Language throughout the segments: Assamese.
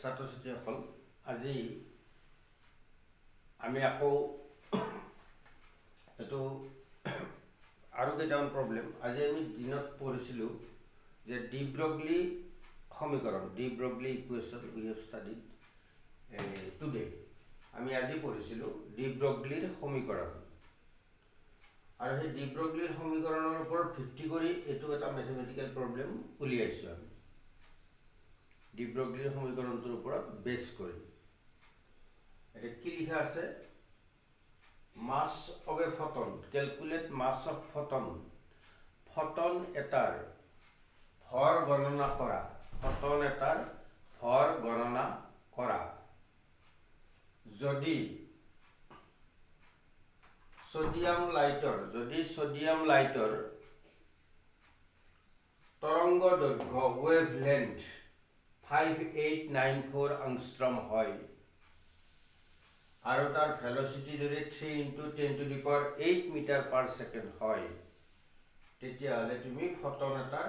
ছাত্ৰ ছাত্ৰীসকল আজি আমি আকৌ এটো আৰু কেইটামান প্ৰব্লেম আজি আমি দিনত পঢ়িছিলোঁ যে ডি ব্ৰগলি সমীকৰণ de Broglie equation we have studied today আমি আজি পঢ়িছিলোঁ ডি ব্ৰগলিৰ সমীকৰণ আৰু সেই ডি ব্ৰগলিৰ সমীকৰণৰ ওপৰত ভিত্তি কৰি এটো এটা ম্যাথমেটিক্যাল প্ৰব্লেম উলিয়াইছোঁ আমি ডি ব্ৰগলিৰ সমীকৰণটোৰ ওপৰত বেছ কৰি এটা কি লিখা আছে mass of a photon calculate mass of photon এটাৰ ভৰ গণনা কৰা photon এটাৰ ভৰ গণনা কৰা যদি সোডিয়াম লাইটৰ তৰংগ দৈৰ্ঘ্য wavelength 5894 angstrom হয় আৰু তাৰ ভেলোসিটি যদি 3 × 10⁸ মিটাৰ পাৰ সেকেন্ড হয় তেতিয়া হলে তুমি ফটন এটাৰ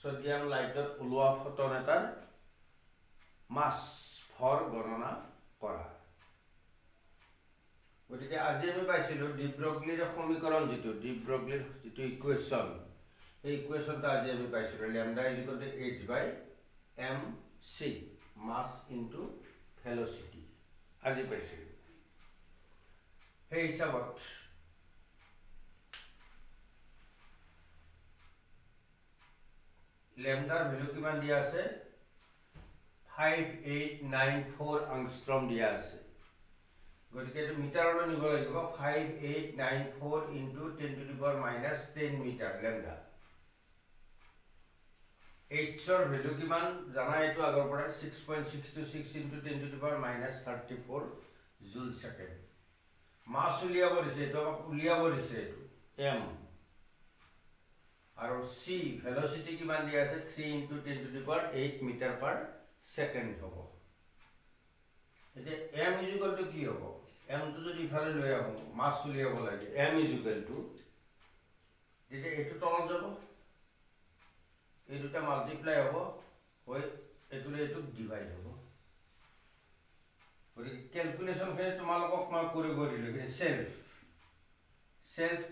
সোডিয়াম লাইটত ওলোৱা ফটন এটাৰ মাস ভৰ গণনা কৰা গতিকে আজি আমি পাইছিলো ডি ব্ৰগলিৰ সমীকৰণ যিটো ইকুৱেশ্যন এই ইকুৱেশ্যনটা আজি আমি পাইছিলো λ h/mc মাস ইনটু ভেলোসিটি আজি পাইছিলো সেই হিসাবত ল্যামডাৰ ভ্যালু কিমান দিয়া আছে 5894 angstrom দিয়া আছে গতিকে এটো মিটাৰলৈ নিব লাগিব 5894 × 10⁻⁻10 মিটাৰ ল্যামডা h ৰ ভ্যালু কিমান জানা এটো আগৰ পৰা 6.626 × 10⁻34 জুল সেকেন্ড মাস উলিয়াব দিছে এটো উলিয়াব দিছে এটো m আৰু c ভেলোসিটি কিমান দিয়া আছে 3 × 10⁸ মিটাৰ পাৰ সেকেন্ড হ'ব এতে m কি হ'ব m তো যদি ইফালে লৈ আহো মাস উলিয়াব লাগে m তেতিয়া এটো তলত যাব এই দুটা মাল্টিপ্লাই হ'ব হৈ এটো ডিভাইড হ'ব গৰি ক্যালকুলেশন কে তোমালোকক মই কৰিব দিলো কি সেলফ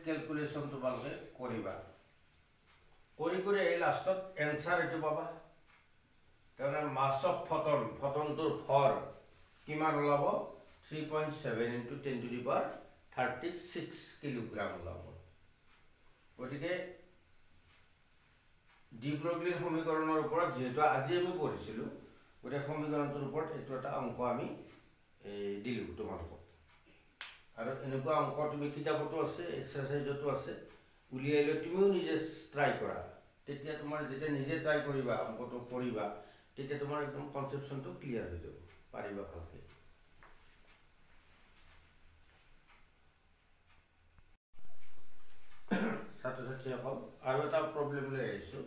ক্যালকুলেশন তোমালোকে কৰিবা কৰি এই লাষ্টত এনসাৰ এটো পাবা কাৰণ মাস অফ ফটনটোৰ ভৰ কিমান ওলাব 3.7 × 10⁻36 কিলোগ্ৰাম ওলাব গতিকে ডি ব্ৰগলিৰ সমীকৰণৰ ওপৰত যেটো আজি আমি পঢ়িছিলো গৰে সমীকৰণটোৰ ওপৰত এটো এটা অংক আমি দিলু তোমালোকক আৰু এনেকুৱা অংক তুমি কিতাপতো আছে এক্সাৰসাইজতো আছে উলিয়াইলে তুমিও নিজে ট্ৰাই কৰা তেতিয়া তোমাৰ যেটা নিজে ট্ৰাই কৰিবা অংকটো কৰিবা তেতিয়া তোমাৰ একদম কনসেপচনটো ক্লিয়াৰ হৈ যাব পাৰিবা ভালকে ছাত্ৰ ছাত্ৰীসকল আৰু এটা প্ৰব্লেম লৈ আহিছো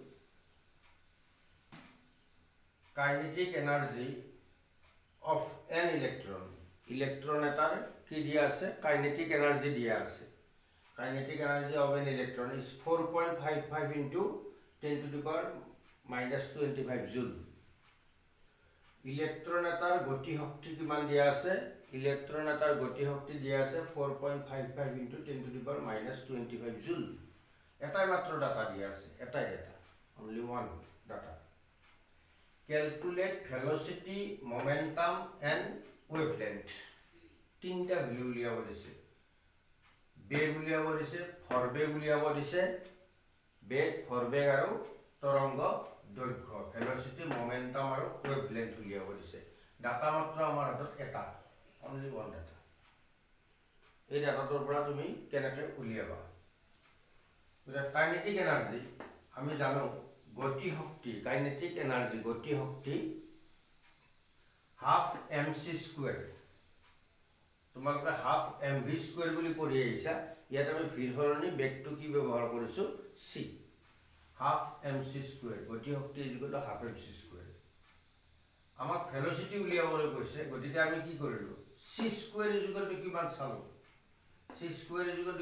kinetic energy of N electron এটাৰ কি দিয়া আছে কাইনেটিক এনাৰ্জি দিয়া আছে kinetic energy of N electron is 4.55 × 10⁻⁻25 জুল ইলেক্ট্ৰন এটাৰ গতি শক্তি কিমান দিয়া আছে ইলেক্ট্ৰন এটাৰ গতি শক্তি দিয়া আছে 4.55 × 10⁻⁻25 জুল এটাই মাত্ৰ ডাটা দিয়া আছে এটাই data only one data calculate velocity momentum and wavelength তিনটা ভ্যালু উলিয়াব দিছে বেগ উলিয়াব দিছে ভৰবেগ উলিয়াব দিছে বেগ ভৰবেগ আৰু তৰংগ দৈৰ্ঘ্য velocity momentum আৰু wavelength উলিয়াব দিছে ডাটা মাত্ৰ আমাৰ হাতত এটা only one ডাটা এই ডাটাটোৰ পৰা তুমি কেনেকৈ উলিয়াবা কাইনেটিক এনাৰ্জি আমি জানো গতি শক্তি কাইনেটিক এনাৰ্জি গতি শক্তি হাফ mc² তোমালোকে হাফ mv² বুলি পঢ়ি আহিছা ইয়াত আমি ভিৰ হৰণি বেগটো কি ব্যৱহাৰ কৰিছো c হাফ mc² গতি শক্তি হাফ mc² আমাক ভেলোসিটি উলিয়াবলৈ কৈছে গতিকে আমি কি কৰিলো c² কিমান চালো c²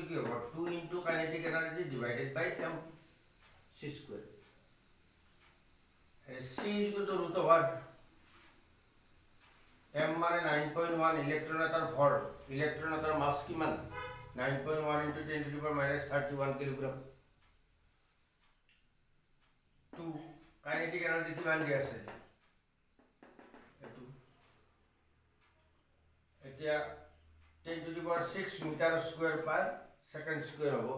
কি হ'ব 2 * কাইনেটিক এনাৰ্জি ডিভাইডেড বাই m c² c √, m মানে 9.1 ইলেক্ট্ৰন এটাৰ ভৰ ইলেক্ট্ৰন এটাৰ মাছ কিমান 9.1 * 10⁻³ কিলোগ্ৰাম 2 কাইনেটিক এনাৰ্জি কিমান দি আছে এটো এতিয়া 10⁶ মিটাৰ স্কয়াৰ পাৰ সেকেন্ড স্কয়াৰ হ'ব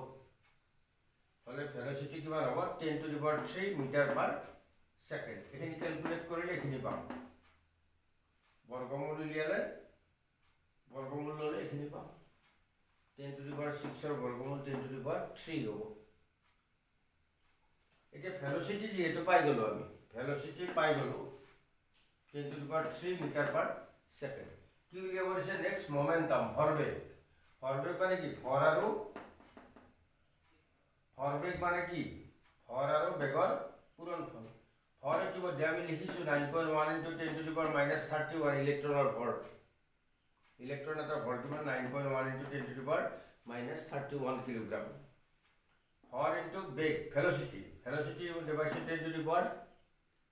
হলে ভেলোসিটি কিমান হ'ব 10⁻³ মিটাৰ পাৰ সেকেন্ড এখিনি ক্যালকুলেট কৰিলে এখিনি পাম বর্গমূল উলিয়ালে বর্গমূল ললে এখিনি পাম 10⁶ এর বর্গমূল 10⁻³ হ'ব এটা ভেলোসিটি যেহেতু পাই গলো আমি ভেলোসিটি পাই গলো 10⁻³ মিটার পার সেকেন্ড কি উলিয়াব দিছে নেক্সট মোমেন্টাম ভরবেগ মানে কি ভর মানে কি ভর আৰু বেগৰ পূৰণফল ভৰ ইতিমধ্যে আমি লিখিছো 9.1 * 10⁻³ ইলেক্ট্ৰনৰ ভৰ ইলেক্ট্ৰন এটাৰ ভৰ কিমান 9.1 * 10⁻³ কিলোগ্ৰাম ভৰ ইনটু বেগ ভেলোসিটি ডিভাইডেড 10⁻³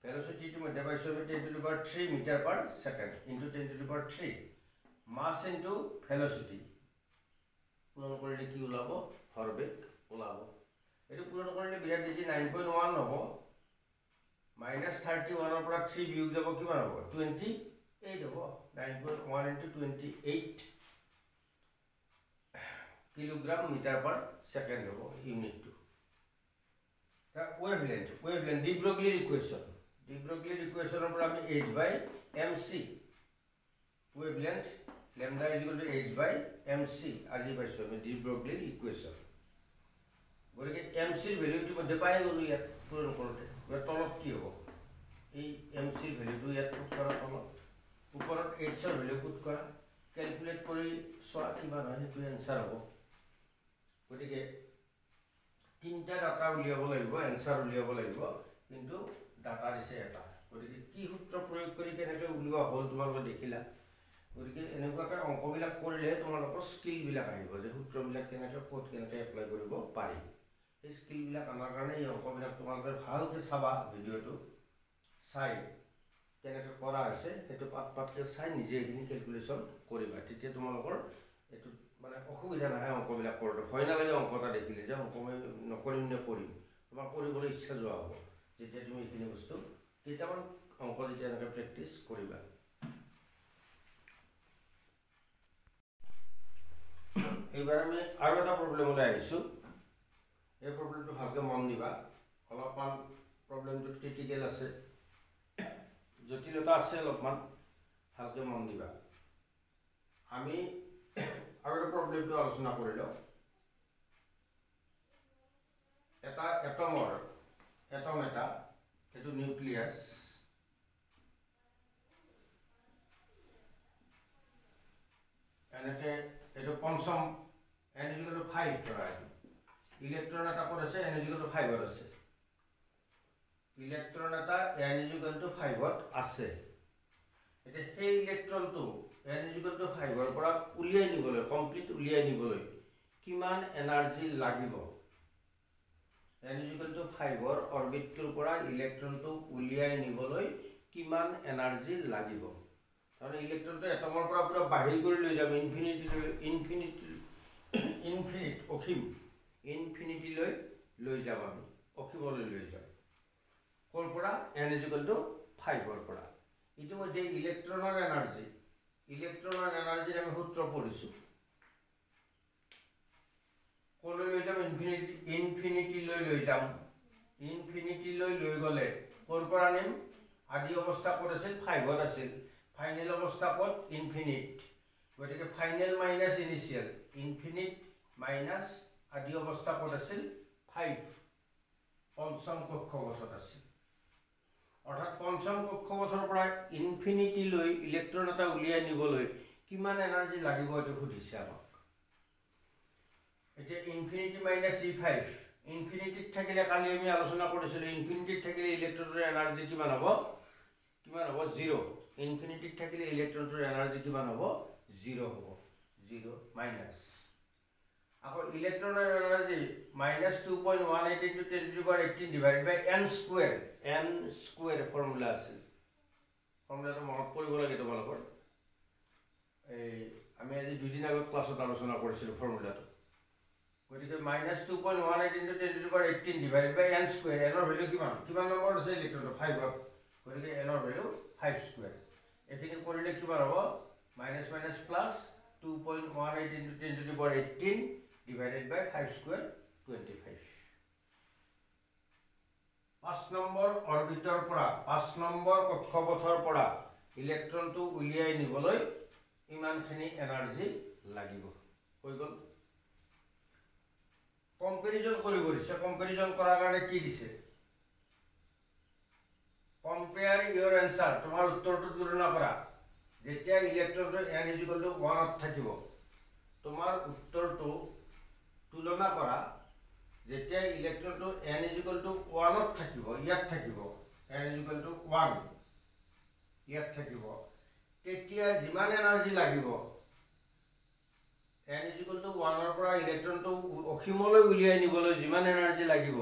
velocity ইতিমধ্যে পাইছো 10⁻³ metre per second into 10⁻³ mass into velocity পূৰণ কৰিলে কি ওলাব ভৰবেগ ওলাব এটো পূৰণ কৰিলে বিৰাট দিছি 9.1 হ'ব -31 ৰ পৰা 3 বিয়োগ যাব কিমান হ'ব 28 হ'ব 9.1 * 28 কিলোগ্ৰাম মিটাৰ পাৰ সেকেন্ড হ'ব ইউনিটটো তা ওয়েভলেন্থ ডি ব্ৰগলিৰ ইকুয়েশনৰ পৰা আমি h/mc ওয়েভলেন্থ lambda = h/mc আজি পাইছো আমি ডি ব্রগলির ইকুয়েশন গতিকে mc ৰ ভ্যালুটো মধ্যে পাই গলো ইয়াত পূৰণ কৰোতে তলত কি হ'ব এই mc ৰ ভ্যালুটো ইয়াত পুট কৰা তলত ওপৰত h ৰ ভ্যালু পুট কৰা ক্যালকুলেট কৰি সোৱা কিমান হয় সেইটো आंसर হ'ব গতিকে তিনটা ডাটা উলিয়াব লাগিব आंसर উলিয়াব লাগিব কিন্তু ডাটা দিছে এটা গতিকে কি সূত্ৰ প্ৰয়োগ কৰি কেনেকৈ উলিওৱা হ'ল তোমালোকে দেখিলা গতিকে এনেকুৱাকৈ অংকবিলাক কৰিলে তোমালোকৰ স্কিল বিলাক আহিব যে সূত্ৰবিলাক কেনেকৈ ক'ত কেনেকৈ এপ্লাই কৰিব পাৰি এই স্কিল বিলাক আমাৰ কাৰণে এই অংকবিলাক তোমালোকে ভালকৈ চাবা ভিডিওটো চাই কেনেকৈ কৰা হৈছে সেইটো পাতকৈ চাই নিজে এখিনি ক্যালকুলেশন কৰিবা তেতিয়া তোমালোকৰ এটো মানে অসুবিধা নহয় অংকবিলাক কৰোঁতে ভয় নালাগে অংকটা দেখিলে যে অংক মই নকৰিম নে কৰিম তোমাৰ কৰিবলৈ ইচ্ছা যোৱা হ'ব যেতিয়া তুমি এখিনি বস্তু কেইটামান অংক যেতিয়া এনেকৈ প্ৰেক্টিছ কৰিবা এইবাৰ আমি আৰু এটা প্ৰবলেমলৈ আহিছো এই প্ৰবলেমটো ভালকৈ মন দিবা অলপমান প্ৰবলেমটো ক্ৰিটিকেল আছে জটিলতা আছে অলপমান ভালকৈ মন দিবা আমি আৰু এটা প্ৰবলেমটো আলোচনা কৰিলো এটা এটম এটা এটো নিউক্লিয়াস এনেকে এটো পঞ্চম n = 5 ধৰা ইলেক্ট্ৰন এটা ক'ত আছে n = 5 ত আছে ইলেক্ট্ৰন এটা n = 5 ত আছে এটা সেই ইলেক্ট্ৰনটো n = 5 ৰ পৰা উলিয়াই নিবলৈ কমপ্লিট উলিয়াই নিবলৈ কিমান এনাৰ্জি লাগিব n = 5 ৰ অৰবিটটোৰ পৰা ইলেক্ট্ৰনটো উলিয়াই নিবলৈ কিমান এনাৰ্জি লাগিব কাৰণ ইলেক্ট্ৰনটো এটমৰ পৰা পুৰা বাহিৰ কৰি লৈ যাব ইনফিনিটি লৈ যাব আমি অসীমলৈ লৈ যাব কৰ পৰা n = 5 ৰ পৰা ইতিমধ্যে ইলেক্ট্ৰনৰ এনাৰ্জি আমি সূত্ৰ পঢ়িছো কলৈ লৈ যাম ইনফিনিটি লৈ যাম ইনফিনিটি লৈ গলে কৰ পৰা নিম আদি অৱস্থা ক'ত আছিল 5 ত আছিল ফাইনেল অৱস্থা ক'ত ইনফিনিট গতিকে final minus initial infinite minus আদি অৱস্থা ক'ত আছিল 5 পঞ্চম কক্ষপথত আছিল অৰ্থাৎ পঞ্চম কক্ষপথৰ পৰা ইনফিনিটি লৈ ইলেক্ট্ৰন এটা উলিয়াই নিবলৈ কিমান এনাৰ্জি লাগিব এটো সুধিছে আমাক এটা ইনফিনিটি মাইনাস e5 ইনফিনিটিত থাকিলে কালি আমি আলোচনা কৰিছিলো ইনফিনিটিত থাকিলে ইলেক্ট্ৰনৰ এনাৰ্জি কিমান হ'ব 0 ইনফিনিটিত থাকিলে ইলেক্ট্ৰনৰ এনাৰ্জি কিমান হ'ব 0 হ'ব 0 মাইনাস আকৌ ইলেক্ট্ৰনৰ এনাৰ্জি -2.18 * 10⁻18 ডিভাইডেড বাই n স্কয়াৰ ফৰ্মুলা আছে ফৰ্মুলাটো মনত কৰিব লাগে তোমালোকৰ আমি আজি দুদিন আগত ক্লাছত আলোচনা কৰিছিলোঁ ফৰ্মুলাটো গতিকে -2.18 × 10⁻18 ডিভাইডেড বাই n স্কুৱেৰ এনৰ ভেলু কিমান নম্বৰ আছে ইলেক্ট্ৰনটো 5 গতিকে এনৰ ভেলু 5 স্কুৱেৰ এইখিনি কৰিলে কিমান হ'ব মাইনাছ প্লাছ 2.18 × 10⁻18 ডিভাইডেড বাই 5 স্কুৱেৰ 25 5 নম্বৰ অৰ্বিটৰ পৰা 5 নম্বৰ কক্ষপথৰ পৰা ইলেক্ট্ৰনটো উলিয়াই নিবলৈ ইমানখিনি এনাৰ্জি লাগিব হৈ গ'ল কম্পেৰিজন কৰিব দিছে কম্পেৰিজন কৰাৰ কাৰণে কি দিছে কম্পেয়াৰ ইউৰ এনসাৰ তোমাৰ উত্তৰটো তুলনা কৰা যেতিয়া ইলেক্ট্ৰনটো n = 1 ত থাকিব তোমাৰ উত্তৰটো তুলনা কৰা যেতিয়া ইলেক্ট্ৰনটো n = 1 ত থাকিব ইয়াত থাকিব n = 1 ইয়াত থাকিব তেতিয়া যিমান এনাৰ্জি লাগিব n = 1 ৰ পৰা ইলেক্ট্ৰনটো অসীমলৈ উলিয়াই নিবলৈ যিমান এনাৰ্জি লাগিব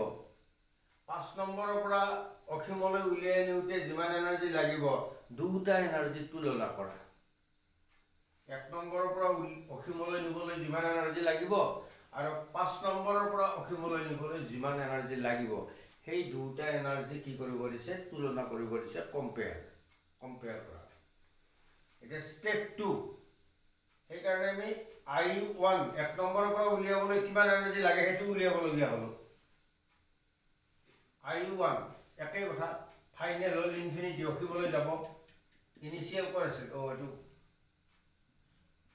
5 নম্বৰৰ পৰা অসীমলৈ উলিয়াই নিউতে যিমান এনাৰ্জি লাগিব দুটা এনাৰ্জি তুলনা কৰা 1 নম্বৰৰ পৰা অসীমলৈ নিবলৈ যিমান এনাৰ্জি লাগিব আৰু 5 নম্বৰৰ পৰা অসীমলৈ নিবলৈ যিমান এনাৰ্জি লাগিব সেই দুটা এনাৰ্জি কি কৰিব দিছে তুলনা কৰিব দিছে কম্পেয়াৰ কৰা এটা স্টেপ 2 সেই কাৰণে আমি I1 1 নম্বৰৰ পৰা উলিয়াবলৈ কিমান এনাৰ্জি লাগে হেতু উলিয়াবলগীয়া হলো I1 একে কথা ফাইনেল হল ইনফিনিটি অসীমলৈ যাব ইনিশিয়াল কৰিছিল এটো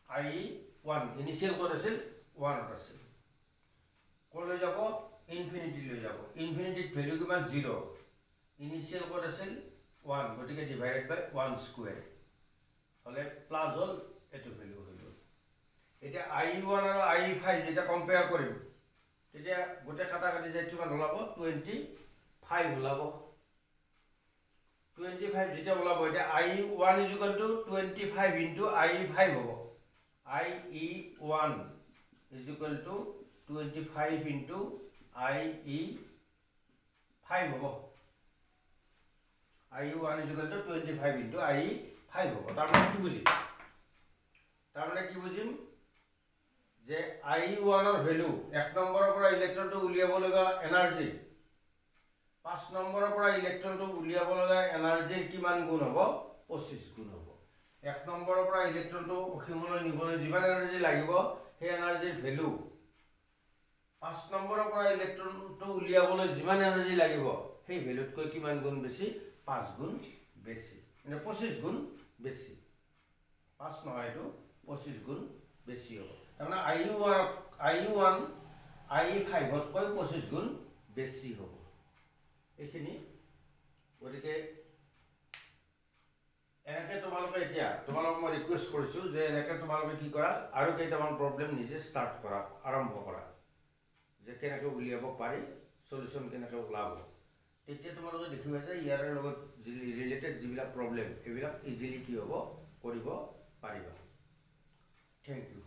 I1 ইনিশিয়াল কৰিছিল 1 আছিল কলৈ যাব ইনফিনিটি লৈ যাব ইনফিনিটিত ভ্যালু কিমান 0 ইনিশিয়াল কৰিছিল 1 গতিকে ডিভাইডেড বাই 1 স্কয়াৰ হলে প্লাস হল এটো ভ্যালু হৈ গল এটা I1 আৰু I5 যেটা কম্পেয়াৰ কৰিম তেতিয়া গোটে কাটা কাটি যায় কিমান ওলাব 25 ওলাব 25 যেটা ওলাব এটা I1 = 25 * I5 হ'ব IE1 = 25 * IE5 হ'ব I1 = 25 * IE5 হ'ব তাৰমানে কি বুজিম যে I1 ৰ ভ্যালু 1 নম্বৰৰ পৰা ইলেক্ট্ৰনটো উলিয়াব লগা এনাৰ্জি 5 নম্বৰৰ পৰা ইলেক্ট্ৰনটো উলিয়াব লগা এনাৰ্জিৰ কিমান গুণ হ'ব 25 গুণ হ'ব 1 নম্বৰৰ পৰা ইলেক্ট্ৰনটো অসীমলৈ নিবলৈ যিমান এনাৰ্জি লাগিব সেই এনাৰ্জিৰ ভ্যালু 5 নম্বৰৰ পৰা ইলেক্ট্ৰনটো উলিয়াবলৈ যিমান এনাৰ্জি লাগিব সেই ভ্যালুতকৈ কিমান গুণ বেছি 5 গুণ বেছি মানে 25 গুণ বেছি 5 নহয় এটো 25 গুণ বেছি হ'ব তাৰমানে I1 I5 তকৈ 25 গুণ বেছি হ'ব এখিনি গতিকে এনেকে তোমালোকে এতিয়া তোমালোকক মই ৰিকুৱেষ্ট কৰিছো যে এনেকে তোমালোকে কি কৰা আৰু কেইটামান প্ৰবলেম নিজে ষ্টাৰ্ট কৰা আৰম্ভ কৰা যে কেনেকৈ উলিয়াব পাৰি সলিউশন কেনেকৈ ওলাব তেতিয়া তোমালোকে দেখিবা যে ইয়াৰ লগত ৰিলেটেড যিবিলাক প্ৰবলেম এইবিলাক ইজিলি কি হ'ব কৰিব পাৰিবা থ্যাংক ইউ